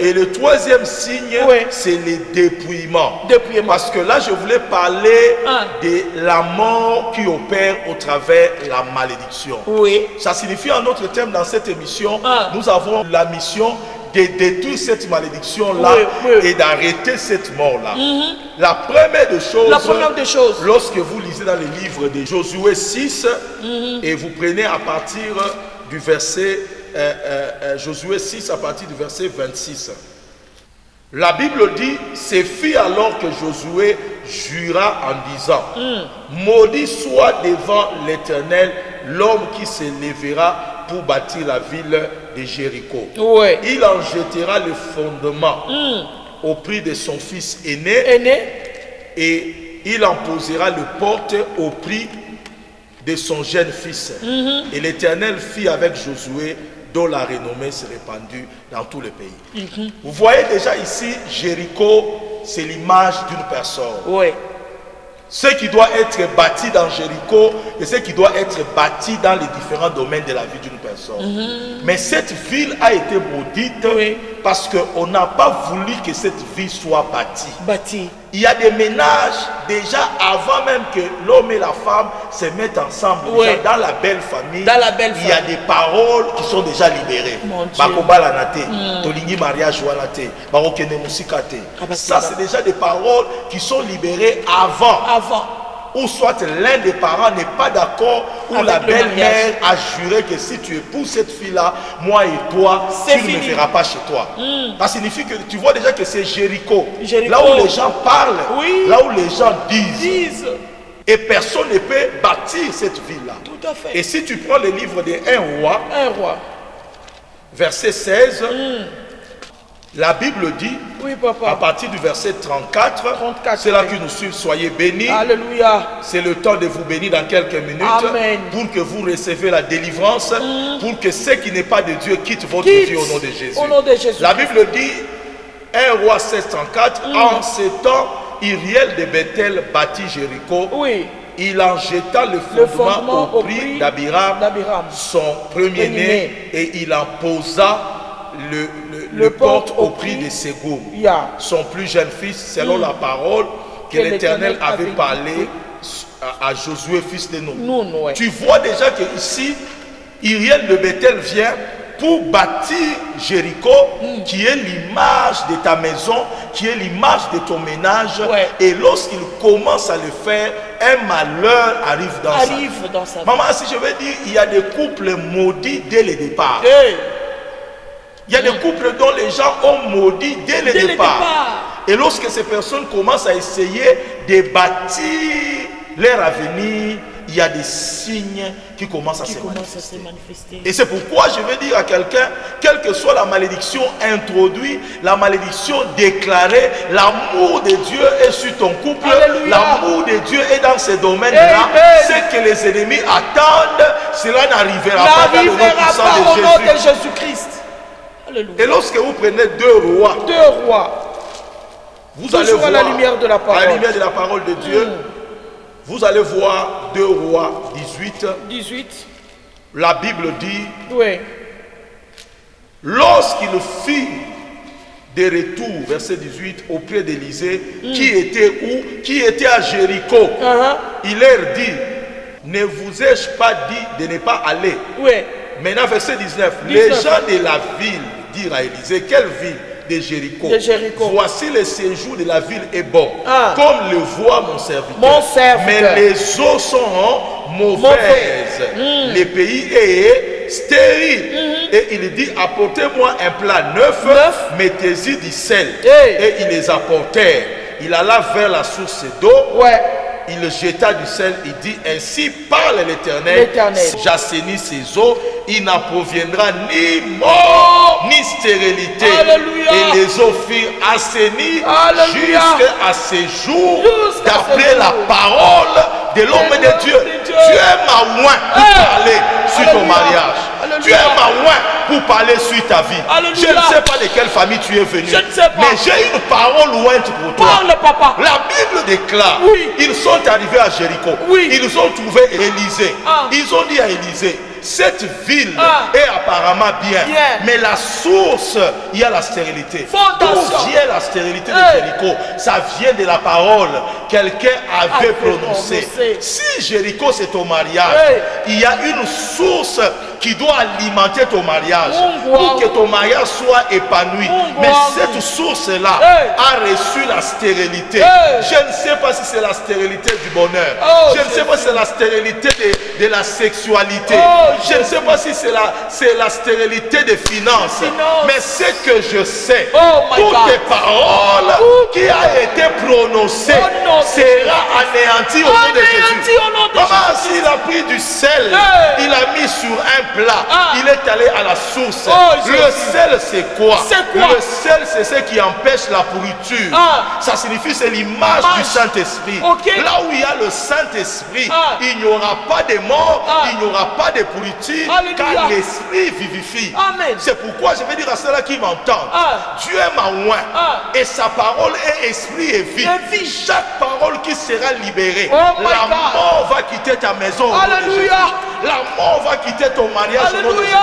Et le troisième signe, c'est le dépouillement. Parce que là, je voulais parler de la mort qui opère au travers de la malédiction. Ça signifie en autre terme, dans cette émission, nous avons la mission de détruire cette malédiction-là et d'arrêter cette mort-là. La première des choses, lorsque vous lisez dans le livre de Josué 6, et vous prenez à partir du verset Josué 6 à partir du verset 26. La Bible dit, c'est fit alors que Josué jura en disant, maudit soit devant l'Éternel l'homme qui se lèvera pour bâtir la ville de Jéricho. Il en jettera le fondement au prix de son fils aîné et il en posera le porte au prix de son jeune fils. Et l'Éternel fit avec Josué, dont la renommée s'est répandue dans tout le pays. Vous voyez déjà ici, Jéricho, c'est l'image d'une personne. Ce qui doit être bâti dans Jéricho et ce qui doit être bâti dans les différents domaines de la vie d'une personne. Mais cette ville a été maudite parce qu'on n'a pas voulu que cette ville soit bâtie. Il y a des ménages déjà avant même que l'homme et la femme se mettent ensemble. Déjà, dans la belle famille, il y a des paroles qui sont déjà libérées. Ça, c'est déjà des paroles qui sont libérées avant. Ou soit l'un des parents n'est pas d'accord, ou la belle-mère a juré que si tu épouses cette fille-là, moi et toi, tu ne me verras pas chez toi. Ça signifie que tu vois déjà que c'est Jéricho. Là où les gens parlent, là où les gens disent. Et personne ne peut bâtir cette ville-là. Tout à fait. Et si tu prends le livre de 1 roi, verset 16, la Bible dit, à partir du verset 34, c'est là que nous suivons, soyez bénis. Alléluia. C'est le temps de vous bénir dans quelques minutes. Amen. Pour que vous receviez la délivrance, pour que ce qui n'est pas de Dieu quitte votre vie au nom de Jésus. Au nom de Jésus. La Bible dit, 1 roi 16, 34, en ce temps, Iriel de Bethel bâtit Jéricho. Il en jeta le fondement au prix d'Abiram, son premier-né, et il en posa le porte au prix de Ségoum, son plus jeune fils, selon la parole que l'Éternel avait parlé à Josué, fils de Nun. Tu vois déjà que ici, Iriel de Bethel vient pour bâtir Jéricho, qui est l'image de ta maison, qui est l'image de ton ménage. Et lorsqu'il commence à le faire, un malheur arrive dans sa vie. Maman, si je veux dire, il y a des couples maudits dès le départ. Il y a des couples dont les gens ont maudit dès le départ. Et lorsque ces personnes commencent à essayer de bâtir leur avenir, il y a des signes qui commencent à se manifester. Et c'est pourquoi je veux dire à quelqu'un, quelle que soit la malédiction introduite, la malédiction déclarée, l'amour de Dieu est sur ton couple, l'amour de Dieu est dans ces domaines-là. Ce que les ennemis attendent, cela n'arrivera pas dans le nom puissant de Jésus-Christ. Et lorsque vous prenez 2 rois, vous allez voir à la lumière de la parole de Dieu. Vous allez voir 2 rois 18. La Bible dit, lorsqu'il fit des retours, verset 18, auprès d'Élisée, qui était où? Qui était à Jéricho. Il leur dit, ne vous ai-je pas dit de ne pas aller? Maintenant, verset 19, les gens de la ville dirent à Élisée, quelle ville? De Jéricho. Voici le séjour de la ville est bon, comme le voit mon serviteur. Mais les eaux sont mauvaises. Le pays est stérile. Et il dit, apportez-moi un plat neuf, mettez-y du sel. Et ils les apportèrent. Il alla vers la source d'eau. Il jeta du sel, il dit, ainsi parle l'Éternel, j'assainis ces eaux, il n'en proviendra ni mort, ni stérilité. Et les eaux furent assainies jusqu'à ces jours, d'après la parole de l'homme de Dieu. Tu es ma oint pour parler sur ton mariage. Tu es ma oint pour parler sur ta vie. Alléluia. Je ne sais pas de quelle famille tu es venu. Je ne sais pas. Mais j'ai une parole lointe pour toi. Parle, papa. La Bible déclare, oui, ils sont arrivés à Jéricho. Oui. Ils ont trouvé Élisée. Ils ont dit à Élisée, cette ville est apparemment bien, mais la source, il y a la stérilité. D'où vient la stérilité de Jéricho? Ça vient de la parole quelqu'un avait prononcée. Si Jéricho c'est ton mariage, il y a une source qui doit alimenter ton mariage pour que ton mariage soit épanoui. Mais cette source-là a reçu la stérilité. Je ne sais pas si c'est la stérilité du bonheur. Je ne sais pas si c'est la stérilité de la sexualité. Je ne sais pas si c'est la stérilité des finances. Mais ce que je sais, toutes les paroles qui ont été prononcées sera anéantie au nom de Jésus. Maman, s'il a pris du sel, il a mis sur un plat, il est allé à la source. Le sel, c'est quoi? Le sel, c'est ce qui empêche la pourriture. Ça signifie, c'est l'image du Saint-Esprit. Là où il y a le Saint-Esprit, il n'y aura pas de mort, il n'y aura pas de pourriture, car l'Esprit vivifie. C'est pourquoi je vais dire à ceux-là qui m'entendent, Dieu m'a oint et sa parole est esprit et vie. Chaque parole qui sera libérée, la mort va quitter ta maison. La mort va quitter ton mariage au nom de Jésus.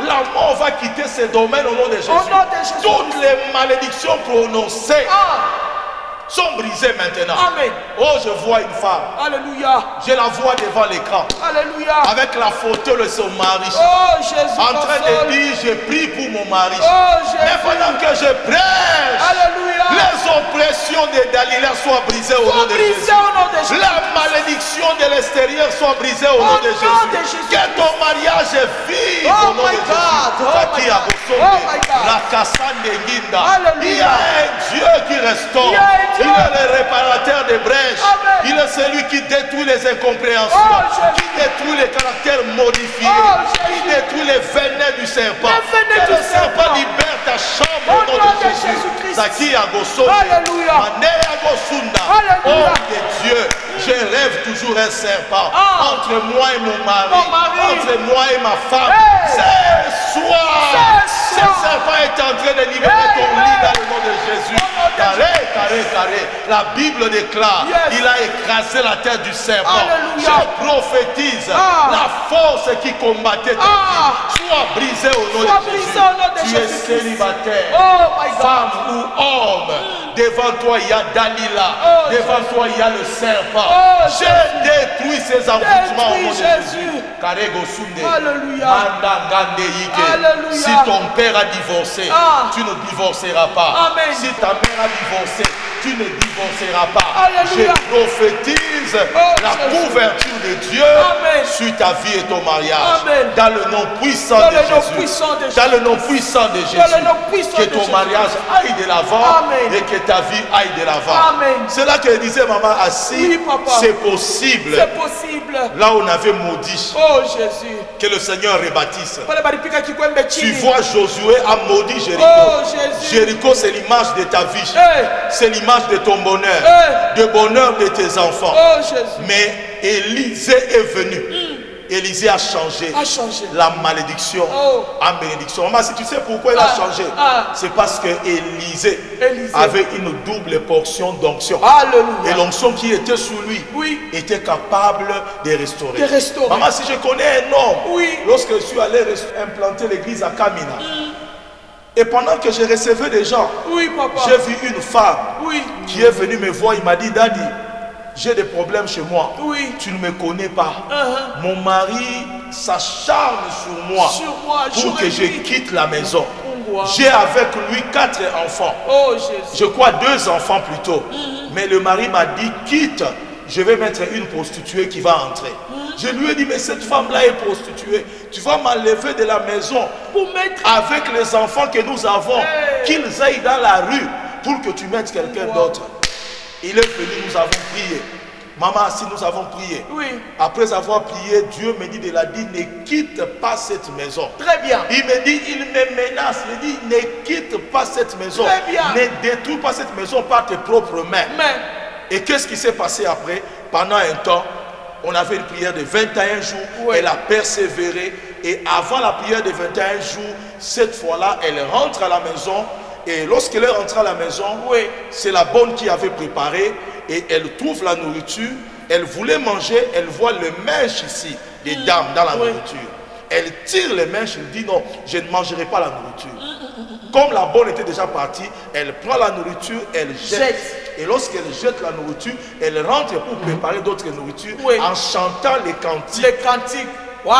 La mort va quitter ces domaines au nom de Jésus. Toutes les malédictions prononcées sont brisées maintenant. Oh, je vois une femme. Je la vois devant l'écran. Avec la photo de son mari. En train de dire, je prie pour mon mari. Mais pendant que je prêche, les oppressions de Dalila soient brisées au nom de Jésus. La malédiction de l'extérieur soit brisée au nom de Jésus. Que ton mariage vive au nom de Jésus. Il y a un Dieu qui restaure. Il est le réparateur des brèches. Il est celui qui détruit les incompréhensions, qui détruit les caractères modifiés, qui détruit les venins du serpent. Que le serpent libère ta chambre au nom de Jésus. Zaki Agosone, Mané Agosunda. Oh de Dieu, je rêve toujours un serpent entre moi et mon mari, entre moi et ma femme. Ce soir, ce serpent est en train de libérer ton lit dans le nom de Jésus. Carré. La Bible déclare, il a écrasé la tête du serpent. Je prophétise, la force qui combattait ta vie soit brisée au nom de Jésus. Tu es célibataire, femme ou homme. Devant toi il y a Dalila, devant toi il y a le serpent. Je détruis ces envoûtements au nom de Jésus. Si ton père a divorcé, tu ne divorceras pas. Si ta mère a divorcé, tu ne divorceras pas. Je prophétise la couverture de Dieu sur ta vie et ton mariage. Dans le nom puissant de Jésus. Dans le nom puissant de Jésus. Que ton mariage aille de l'avant et que ta vie aille de l'avant. C'est là que disait maman assis. C'est possible. Là où on avait maudit. Jésus. Que le Seigneur rebâtisse. Tu vois Josué a maudit Jéricho. Jéricho c'est l'image de ta vie. C'est l'image de ton bonheur. De bonheur de tes enfants. Mais Élisée est venu. Élisée a changé la malédiction en bénédiction. Maman, si tu sais pourquoi il a changé, c'est parce que Élisée avait une double portion d'onction. Et l'onction qui était sur lui était capable de restaurer. Maman, si je connais un homme, lorsque je suis allé implanter l'église à Kamina, et pendant que je recevais des gens, j'ai vu une femme qui est venue me voir. Il m'a dit, Daddy, j'ai des problèmes chez moi. Tu ne me connais pas. Mon mari s'acharne sur moi pour que je quitte la maison. J'ai avec lui 4 enfants. Je crois 2 enfants plutôt. Mais le mari m'a dit, quitte. Je vais mettre une prostituée qui va entrer. Je lui ai dit, mais cette femme-là est prostituée. Tu vas m'enlever de la maison avec les enfants que nous avons, qu'ils aillent dans la rue pour que tu mettes quelqu'un d'autre. Il est venu, nous avons prié. Maman, si nous avons prié, après avoir prié, Dieu me dit de la dire, ne quitte pas cette maison. Très bien. Il me dit, il me menace. Il dit, ne quitte pas cette maison. Très bien. Ne détruis pas cette maison par tes propres mains. Et qu'est-ce qui s'est passé après? Pendant un temps, on avait une prière de 21 jours. Elle a persévéré. Et avant la prière des 21 jours, cette fois-là, elle rentre à la maison. Et lorsqu'elle est rentrée à la maison, c'est la bonne qui avait préparé. Et elle trouve la nourriture. Elle voulait manger. Elle voit le mèche ici, des dames dans la nourriture. Elle tire les mèches. Elle dit non, je ne mangerai pas la nourriture. Comme la bonne était déjà partie, elle prend la nourriture, elle jette. Et lorsqu'elle jette la nourriture, elle rentre pour préparer d'autres nourritures en chantant les cantiques. Les cantiques. Wow.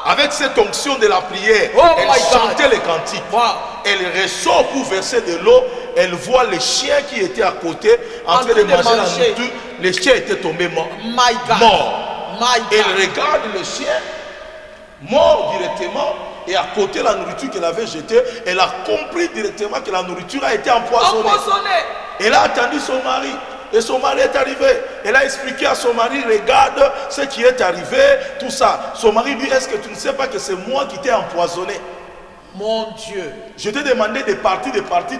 Avec cette onction de la prière, elle chantait les cantiques. Wow. Elle ressort pour verser de l'eau. Elle voit les chiens qui étaient à côté en train de manger la nourriture. Les chiens étaient tombés morts. Elle regarde le chien mort directement. Et à côté de la nourriture qu'elle avait jetée, elle a compris directement que la nourriture a été empoisonnée. Elle a attendu son mari. Et son mari est arrivé. Elle a expliqué à son mari, regarde ce qui est arrivé, tout ça. Son mari dit, est-ce que tu ne sais pas que c'est moi qui t'ai empoisonné? Mon Dieu. Je t'ai demandé de partir,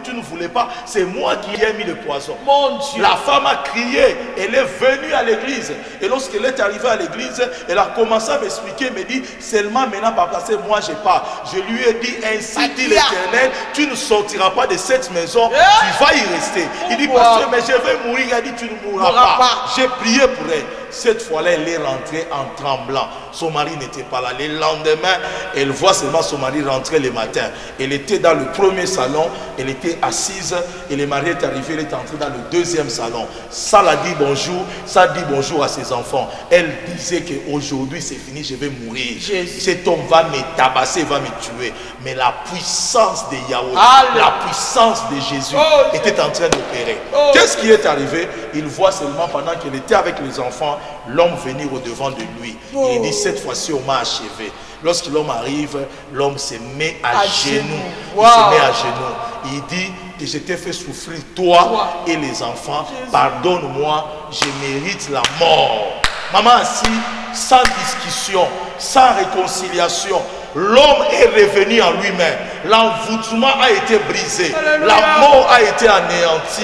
tu ne voulais pas. C'est moi qui ai mis le poison. Mon Dieu. La femme a crié. Elle est venue à l'église. Et lorsqu'elle est arrivée à l'église, elle a commencé à m'expliquer. Elle me dit, seulement maintenant, papa, c'est moi, je pars. Je lui ai dit, ainsi dit l'Éternel, tu ne sortiras pas de cette maison. Tu vas y rester. Il dit, pasteur, mais je vais mourir. Il a dit, tu ne mourras pas. J'ai prié pour elle. Cette fois-là, elle est rentrée en tremblant. Son mari n'était pas là. Le lendemain, elle voit seulement son mari rentrer le matin. Elle était dans le premier salon. Elle était assise. Et le mari est arrivé. Elle est entrée dans le deuxième salon. Ça l'a dit bonjour. Ça dit bonjour à ses enfants. Elle disait qu'aujourd'hui, c'est fini. Je vais mourir. Cet homme va me tabasser, va me tuer. Mais la puissance de Yahweh, la puissance de Jésus était en train d'opérer. Qu'est-ce qui est arrivé? Il voit seulement pendant qu'elle était avec les enfants, l'homme venir au devant de lui. Il dit, cette fois-ci, on m'a achevé. Lorsque l'homme arrive, l'homme se met à genoux. Il se met à genoux. Il dit, que je t'ai fait souffrir, toi et les enfants. Pardonne-moi, je mérite la mort. Maman assis, sans discussion, sans réconciliation. L'homme est revenu en lui-même. L'envoûtement a été brisé. La mort a été anéantie.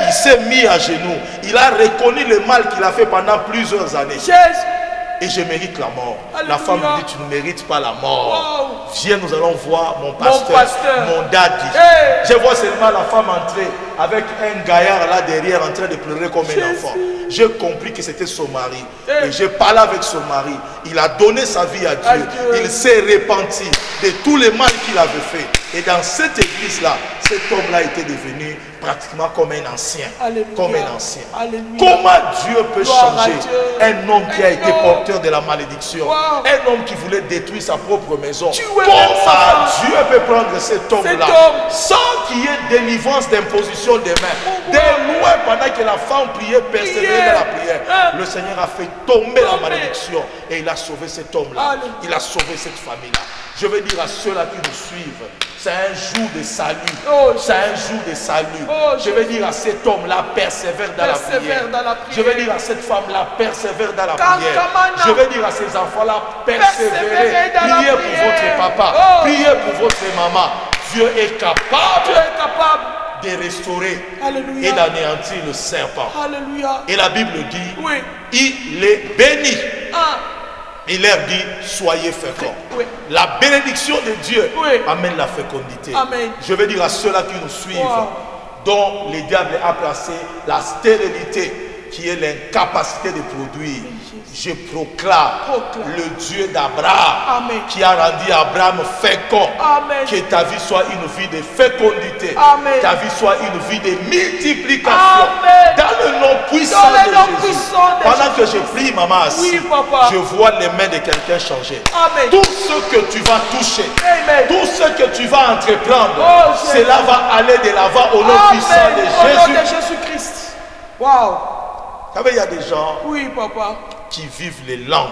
Il s'est mis à genoux. Il a reconnu le mal qu'il a fait pendant plusieurs années. Et je mérite la mort. La femme lui dit, tu ne mérites pas la mort. Viens, nous allons voir mon pasteur, mon daddy. Je vois seulement la femme entrer avec un gaillard là derrière en train de pleurer comme un enfant. J'ai compris que c'était son mari. Et j'ai parlé avec son mari. Il a donné sa vie à Dieu. Il s'est repenti de tous les mal qu'il avait fait. Et dans cette église-là, cet homme-là était devenu pratiquement comme un ancien. Comme un ancien. Comment Dieu peut changer un homme qui a été porteur de la malédiction, un homme qui voulait détruire sa propre maison? Comment Dieu peut prendre cet homme-là sans qu'il y ait délivrance d'imposition des mains? De loin, pendant que la femme priait, persévérait dans la prière, le Seigneur a fait tomber la malédiction et il a sauvé cet homme-là. Il a sauvé cette famille-là. Je veux dire à ceux-là qui nous suivent, c'est un jour de salut. C'est un jour de salut. Je veux dire à cet homme-là, persévère dans la prière. Je veux dire à cette femme-là, persévère dans la prière. Je veux dire à ces enfants-là, persévérez. Priez pour votre papa. Priez pour votre maman. Dieu est capable de restaurer et d'anéantir le serpent. Et la Bible dit, il est béni. Il leur dit, soyez féconds. La bénédiction de Dieu amène la fécondité. Je veux dire à ceux-là qui nous suivent, dont le diable a placé la stérilité, qui est l'incapacité de produire. Je proclame le Dieu d'Abraham qui a rendu Abraham fécond. Que ta vie soit une vie de fécondité. Ta vie soit une vie de multiplication. Dans le nom puissant de Jésus. Pendant que je prie, maman assise, je vois les mains de quelqu'un changer. Tout ce que tu vas toucher, tout ce que tu vas entreprendre, cela va aller de l'avant au nom puissant de Jésus-Christ. Wow. Vous savez, il y a des gens qui vivent les langues.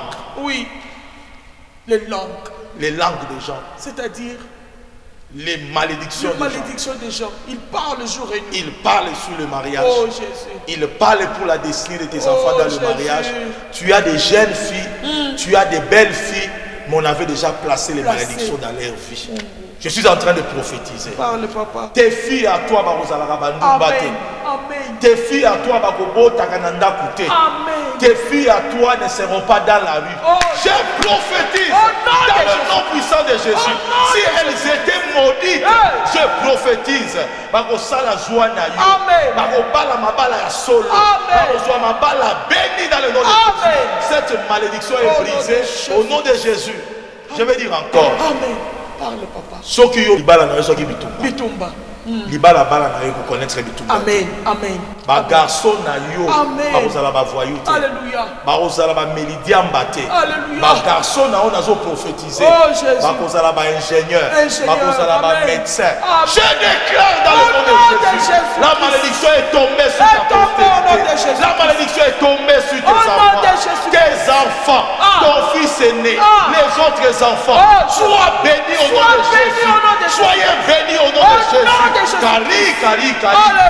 Les langues. Les langues des gens. C'est-à-dire les malédictions, des gens. Ils parlent jour et nuit. Ils parlent sur le mariage. Jésus. Ils parlent pour la destinée de tes enfants dans le mariage. Tu as des jeunes filles, tu as des belles filles, mais on avait déjà placé les malédictions dans leur vie. Je suis en train de prophétiser. Parle, papa. Tes filles à toi, tes filles à toi, tes filles à toi ne seront pas dans la rue. Je prophétise dans le nom puissant prophétise, bakosala joie na yo. Amen. Bakobala mabala ya solo. Bakoswa mabala béni dans le nom de Jésus. Cette malédiction est brisée au nom de Jésus. Je vais dire encore. Amen. Parle, papa. Soki yo libala na yo soki bitumba. Bitumba. Libala bala na yo ko connaître bitumba. Amen. Amen. Ba garçon na yo. Amen. Bakozala ba voyou te. Alléluia. Bakozala ba mélidiamba te. Alléluia. Ba garçon na yo nazo prophétiser. Oh Jésus. Bakozala ba ingénieur. Bakozala ba médecin. Amen. Je déclare dans le nom de Jésus. La malédiction est tombée sur ta postérité. La malédiction est tombée sur tes enfants. Tes enfants, ton fils aîné, les autres enfants, sois bénis au nom de Jésus. Soyez bénis au nom de Jésus. Cari.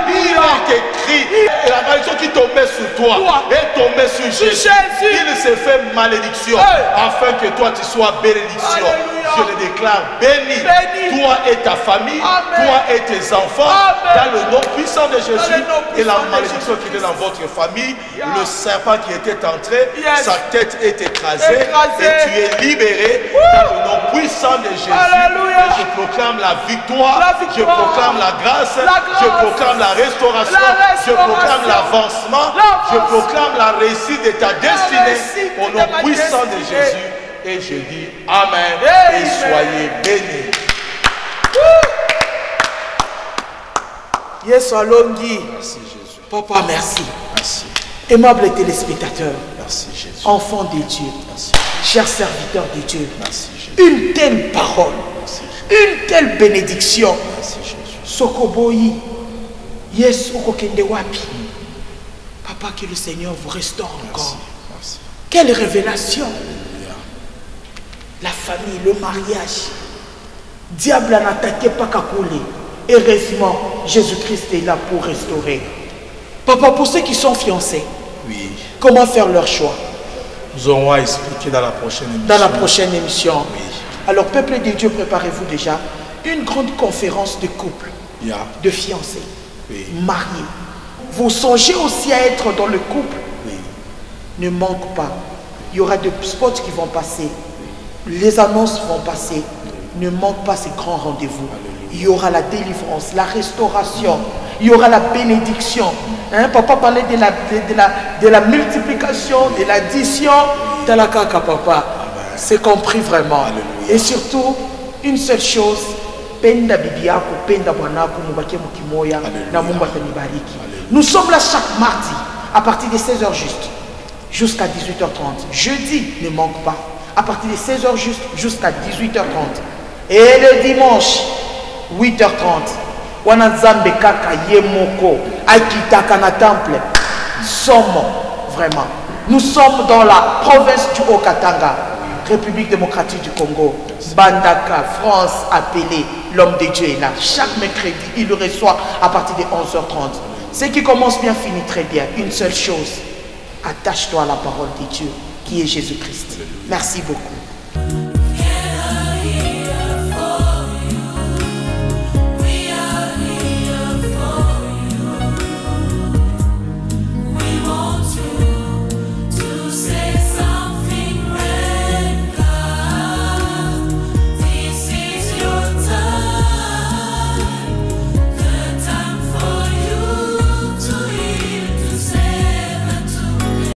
Il est écrit. Et la malédiction qui tombait sur toi est tombée sur Jésus. Il se fait malédiction afin que toi tu sois bénédiction. Je le déclare béni. Toi et ta famille, toi et tes enfants, dans le nom puissant de Jésus. Et la malédiction qui était dans votre famille, le serpent qui était entré, sa tête est écrasée et tu es libéré dans le nom puissant de Jésus. Et je proclame la victoire, je proclame la grâce, je proclame la restauration, je proclame l'avancement, je proclame la réussite de ta destinée au nom puissant de Jésus. Et je dis Amen et soyez bénis. Yes, Alongi. Merci Jésus. Papa, merci. Merci. Aimables téléspectateurs, merci Jésus. Enfants de Dieu, merci. Chers serviteurs de Dieu, merci Jésus. Une telle parole, merci une telle bénédiction. Merci Jésus. Sokoboyi, yes, okokende wapi. Papa, que le Seigneur vous restaure encore. Merci. Quelle révélation. La famille, le mariage. Diable n'a attaqué pas qu'à couler. Heureusement, Jésus-Christ est là pour restaurer. Papa, pour ceux qui sont fiancés, oui. Comment faire leur choix? Nous allons expliquer dans la prochaine émission. Dans la prochaine émission. Oui. Alors, peuple de Dieu, préparez-vous déjà. Une grande conférence de couple, de fiancés, mariés. Vous songez aussi à être dans le couple? Oui. Ne manque pas. Il y aura des spots qui vont passer. Les annonces vont passer. Ne manque pas ces grands rendez-vous. Il y aura la délivrance, la restauration. Il y aura la bénédiction. Hein? Papa parlait de la multiplication, de l'addition. Talakaka, papa. C'est compris vraiment. Alléluia. Et surtout, une seule chose. Nous sommes là chaque mardi à partir de 16h juste jusqu'à 18h30. Jeudi, ne manque pas. À partir de 16h juste jusqu'à 18h30. Et le dimanche, 8h30. Wanazambe kaka yemoko akitaka na temple. Sommes vraiment. Nous sommes dans la province du Haut-Katanga, République démocratique du Congo. Bandaka, France, appelé, l'homme de Dieu est là. Chaque mercredi, il le reçoit à partir de 11h30. Ce qui commence bien finit très bien. Une seule chose, attache-toi à la parole de Dieu, qui est Jésus-Christ. Merci beaucoup.